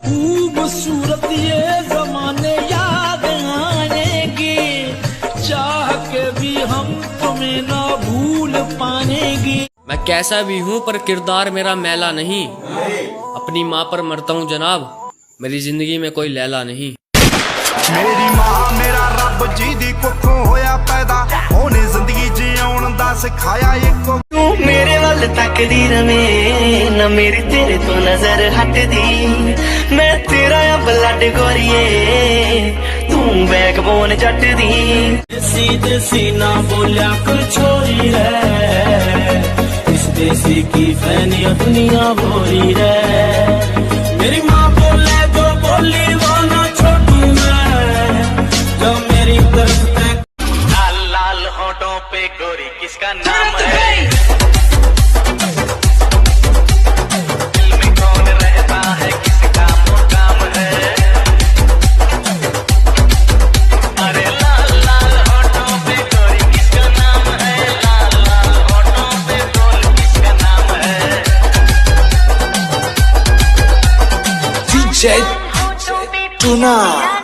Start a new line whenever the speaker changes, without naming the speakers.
खूबसूरत ये जमाने याद आएंगे, चाह के भी हम तुम्हें ना भूल पाएंगे।
मैं कैसा भी हूँ पर किरदार मेरा मैला नहीं, अपनी माँ पर मरता हूँ जनाब, मेरी जिंदगी में कोई लैला नहीं।
मेरी माँ मेरा रब जी दी कुखों होया पैदा, ओने जिंदगी जिउण दा सिखाया एको।
तू मेरे वाल तकदी रवे ना मेरी तेरे तो नजर हटदी, मैं तेरा या ब्लड गोरिए तू बैकबोन जट दी।
देसी देसी ना बोलिया कर छोरी रे, इस देसी की फैनी दुनिया भोरी रे। मेरी माँ बोले जो बोली वो ना छोटू मैं, जो मेरी तरफ तक।
लाल लाल होठों पे गोरी किसका नाम है, दिल में कौन रहता है किसका मुकाम है। अरे लाल लाल होठों पे गोरी किसका नाम है, लाल लाल होठों पे गोरी किसका नाम है।
DJ Tuna।